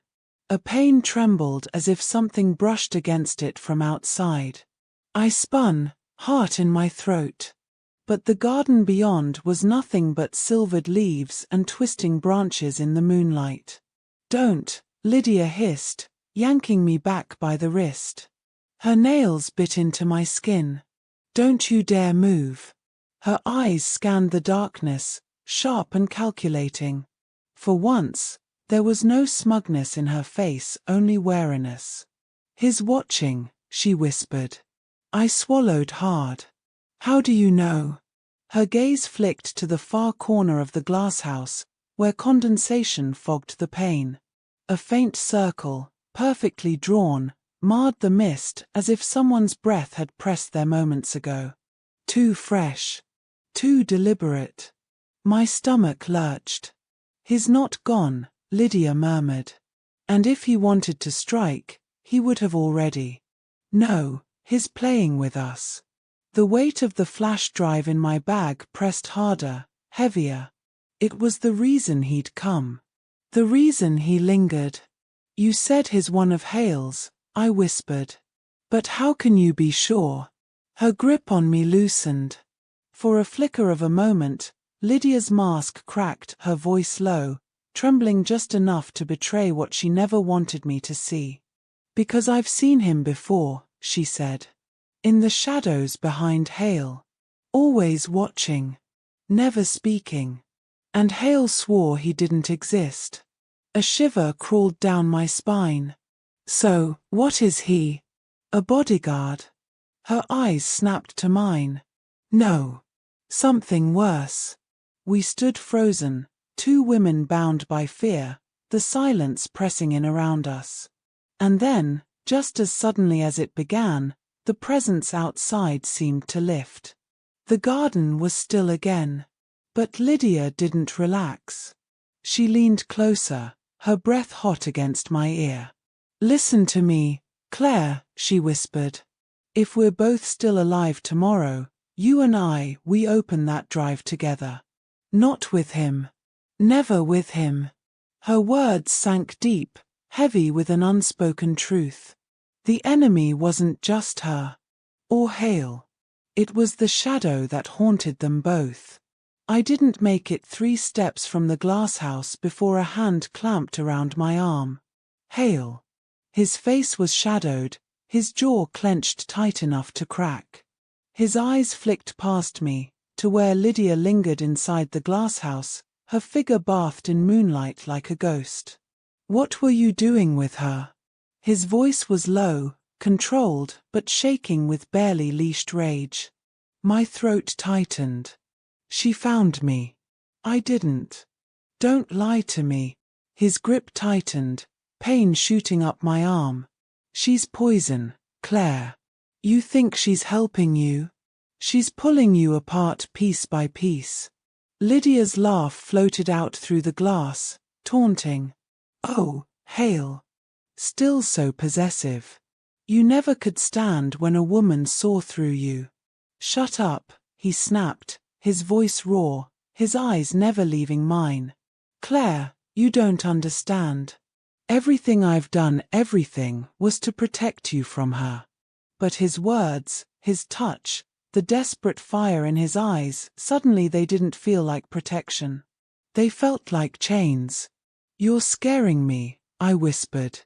A pane trembled as if something brushed against it from outside. I spun, heart in my throat. But the garden beyond was nothing but silvered leaves and twisting branches in the moonlight. "Don't," Lydia hissed, yanking me back by the wrist. Her nails bit into my skin. "Don't you dare move." Her eyes scanned the darkness, sharp and calculating. For once, there was no smugness in her face, only wariness. "He's watching," she whispered. I swallowed hard. "How do you know?" Her gaze flicked to the far corner of the glasshouse, where condensation fogged the pane. A faint circle, perfectly drawn, marred the mist as if someone's breath had pressed there moments ago. Too fresh. Too deliberate. My stomach lurched. "He's not gone," Lydia murmured. "And if he wanted to strike, he would have already." "No, he's playing with us." The weight of the flash drive in my bag pressed harder, heavier. It was the reason he'd come. The reason he lingered. "You said he's one of Hale's," I whispered. "But how can you be sure?" Her grip on me loosened. For a flicker of a moment, Lydia's mask cracked, her voice low, trembling just enough to betray what she never wanted me to see. "Because I've seen him before," she said. "In the shadows behind Hale. Always watching. Never speaking. And Hale swore he didn't exist." A shiver crawled down my spine. "So, what is he? A bodyguard?" Her eyes snapped to mine. "No. Something worse." We stood frozen, two women bound by fear, the silence pressing in around us. And then, just as suddenly as it began, the presence outside seemed to lift. The garden was still again. But Lydia didn't relax. She leaned closer, her breath hot against my ear. "Listen to me, Claire," she whispered. "If we're both still alive tomorrow, you and we open that drive together. Not with him. Never with him." Her words sank deep, heavy with an unspoken truth. The enemy wasn't just her. Or Hale. It was the shadow that haunted them both. I didn't make it 3 steps from the glasshouse before a hand clamped around my arm. Hale. His face was shadowed, his jaw clenched tight enough to crack. His eyes flicked past me, to where Lydia lingered inside the glasshouse, her figure bathed in moonlight like a ghost. "What were you doing with her?" His voice was low, controlled, but shaking with barely leashed rage. My throat tightened. "She found me." "I didn't." "Don't lie to me." His grip tightened, pain shooting up my arm. "She's poison, Claire. You think she's helping you? She's pulling you apart piece by piece." Lydia's laugh floated out through the glass, taunting. "Oh, Hale. Still so possessive. You never could stand when a woman saw through you." "Shut up," he snapped, his voice raw, his eyes never leaving mine. "Claire, you don't understand. Everything I've done, everything, was to protect you from her." But his words, his touch, the desperate fire in his eyes, suddenly they didn't feel like protection. They felt like chains. "You're scaring me," I whispered.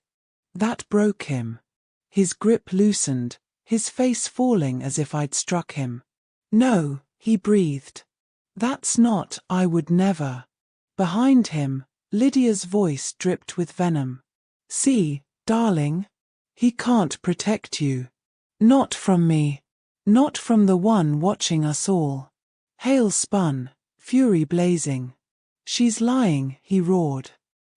That broke him. His grip loosened, his face falling as if I'd struck him. "No," he breathed. "That's not, I would never." Behind him, Lydia's voice dripped with venom. "See, darling? He can't protect you. Not from me. Not from the one watching us all." Hale spun, fury blazing. "She's lying," he roared.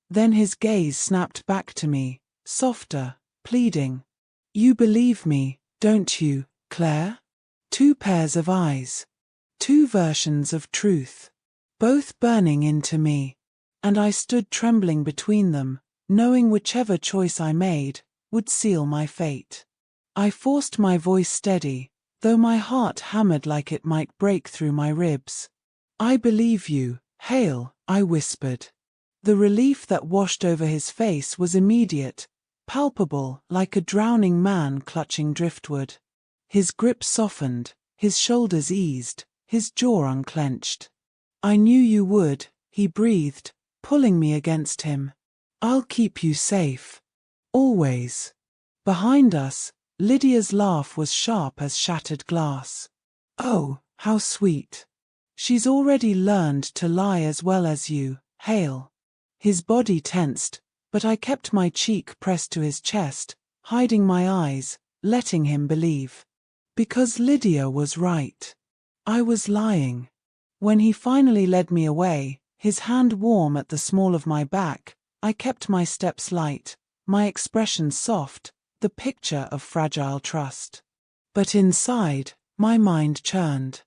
Then his gaze snapped back to me, softer, pleading. "You believe me, don't you, Claire?" 2 pairs of eyes. 2 versions of truth. Both burning into me. And I stood trembling between them, knowing whichever choice I made would seal my fate. I forced my voice steady, though my heart hammered like it might break through my ribs. "I believe you, Hale," I whispered. The relief that washed over his face was immediate, palpable, like a drowning man clutching driftwood. His grip softened, his shoulders eased, his jaw unclenched. "I knew you would," he breathed, pulling me against him. "I'll keep you safe. Always." Behind us, Lydia's laugh was sharp as shattered glass. "Oh, how sweet. She's already learned to lie as well as you, Hale." His body tensed, but I kept my cheek pressed to his chest, hiding my eyes, letting him believe. Because Lydia was right. I was lying. When he finally led me away, his hand warm at the small of my back, I kept my steps light, my expression soft, the picture of fragile trust. But inside, my mind churned.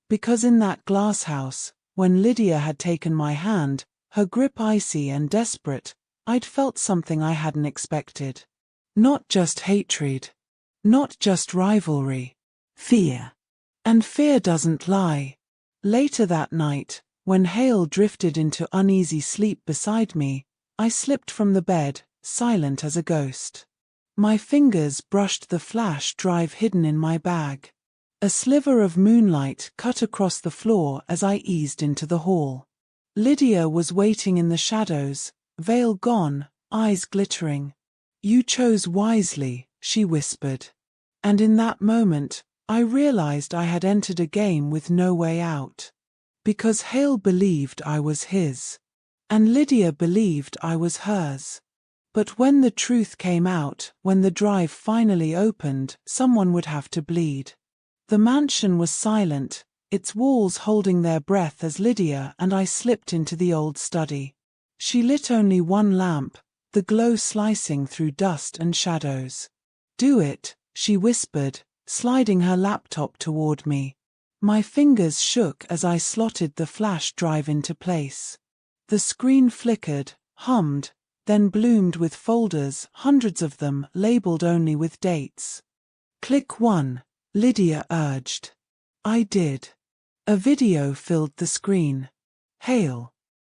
Because in that glass house, when Lydia had taken my hand, her grip icy and desperate, I'd felt something I hadn't expected. Not just hatred. Not just rivalry. Fear. And fear doesn't lie. Later that night, when Hale drifted into uneasy sleep beside me, I slipped from the bed, silent as a ghost. My fingers brushed the flash drive hidden in my bag. A sliver of moonlight cut across the floor as I eased into the hall. Lydia was waiting in the shadows, veil gone, eyes glittering. "You chose wisely," she whispered. And in that moment, I realized I had entered a game with no way out. Because Hale believed I was his. And Lydia believed I was hers. But when the truth came out, when the drive finally opened, someone would have to bleed. The mansion was silent, its walls holding their breath as Lydia and I slipped into the old study. She lit only one lamp, the glow slicing through dust and shadows. "Do it," she whispered, sliding her laptop toward me. My fingers shook as I slotted the flash drive into place. The screen flickered, hummed, then bloomed with folders, hundreds of them, labeled only with dates. "Click 1, Lydia urged. I did. A video filled the screen. Hale.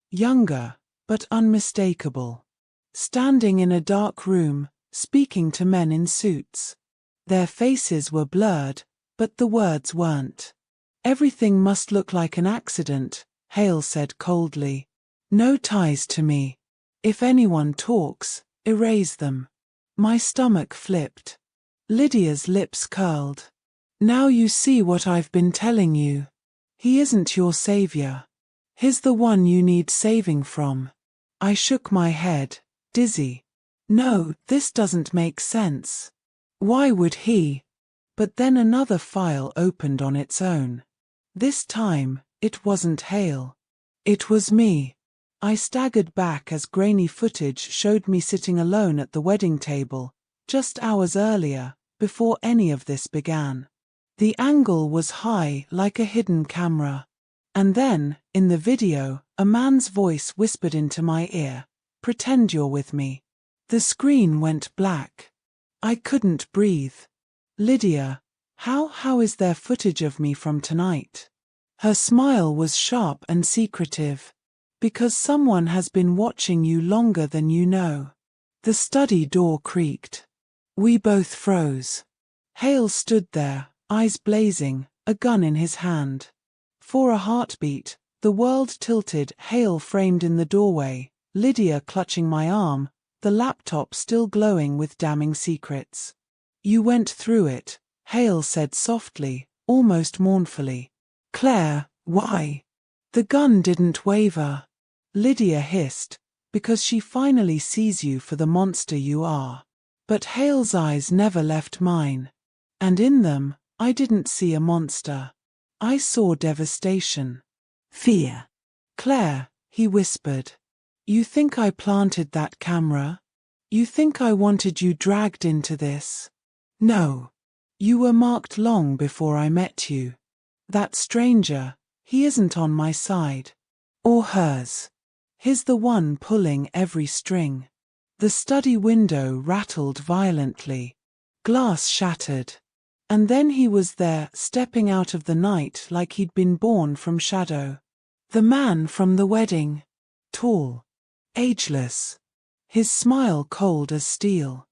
Younger, but unmistakable. Standing in a dark room, speaking to men in suits. Their faces were blurred, but the words weren't. "Everything must look like an accident," Hale said coldly. "No ties to me. If anyone talks, erase them." My stomach flipped. Lydia's lips curled. "Now you see what I've been telling you. He isn't your savior. He's the one you need saving from." I shook my head, dizzy. "No, this doesn't make sense. Why would he?" But then another file opened on its own. This time, it wasn't Hale. It was me. I staggered back as grainy footage showed me sitting alone at the wedding table, just hours earlier, before any of this began. The angle was high, like a hidden camera. And then, in the video, a man's voice whispered into my ear, "Pretend you're with me." The screen went black. I couldn't breathe. "Lydia, how is there footage of me from tonight?" Her smile was sharp and secretive. "Because someone has been watching you longer than you know." The study door creaked. We both froze. Hale stood there, eyes blazing, a gun in his hand. For a heartbeat, the world tilted. Hale framed in the doorway, Lydia clutching my arm, the laptop still glowing with damning secrets. "You went through it," Hale said softly, almost mournfully. "Claire, why?" "The gun didn't waver," Lydia hissed, "because she finally sees you for the monster you are." But Hale's eyes never left mine. And in them, I didn't see a monster. I saw devastation. Fear. "Claire," he whispered. "You think I planted that camera? You think I wanted you dragged into this? No. You were marked long before I met you. That stranger, he isn't on my side. Or hers. He's the one pulling every string." The study window rattled violently. Glass shattered. And then he was there, stepping out of the night like he'd been born from shadow. The man from the wedding. Tall. Ageless. His smile cold as steel.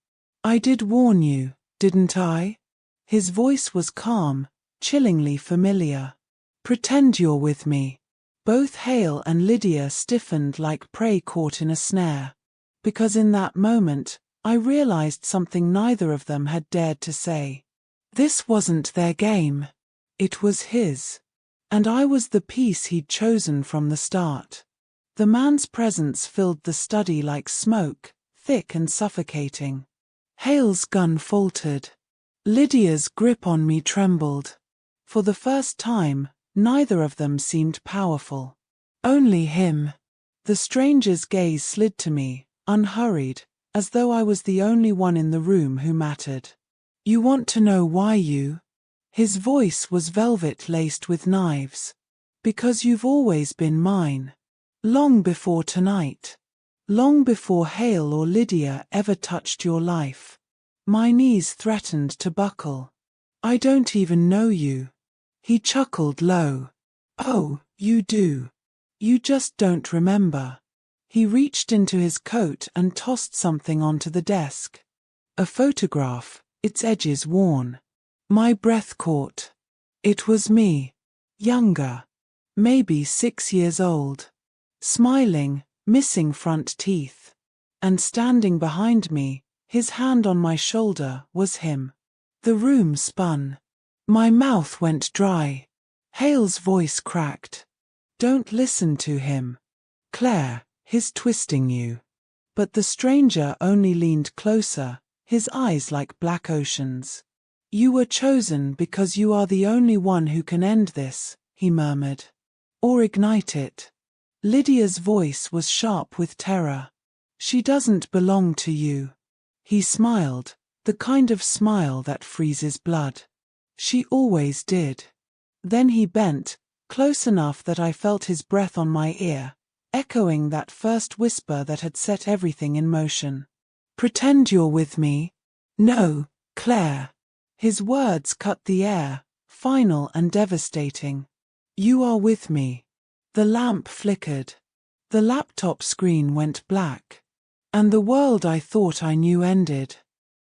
"I did warn you, didn't I?" His voice was calm, chillingly familiar. "Pretend you're with me." Both Hale and Lydia stiffened like prey caught in a snare. Because in that moment, I realized something neither of them had dared to say. This wasn't their game. It was his. And I was the piece he'd chosen from the start. The man's presence filled the study like smoke, thick and suffocating. Hale's gun faltered. Lydia's grip on me trembled. For the first time, neither of them seemed powerful. Only him. The stranger's gaze slid to me, unhurried, as though I was the only one in the room who mattered. "You want to know why you?" His voice was velvet laced with knives. "Because you've always been mine. Long before tonight. Long before Hale or Lydia ever touched your life." My knees threatened to buckle. "I don't even know you." He chuckled low. "Oh, you do. You just don't remember." He reached into his coat and tossed something onto the desk. A photograph, its edges worn. My breath caught. It was me. Younger. Maybe 6 years old. Smiling, missing front teeth. And standing behind me, his hand on my shoulder, was him. The room spun. My mouth went dry. Hale's voice cracked. Don't listen to him. Claire, he's twisting you. But the stranger only leaned closer, his eyes like black oceans. You were chosen because you are the only one who can end this, he murmured. Or ignite it. Lydia's voice was sharp with terror. She doesn't belong to you. He smiled, the kind of smile that freezes blood. She always did. Then he bent, close enough that I felt his breath on my ear, echoing that first whisper that had set everything in motion. Pretend you're with me. No, Claire. His words cut the air, final and devastating. You are with me. The lamp flickered. The laptop screen went black. And the world I thought I knew ended.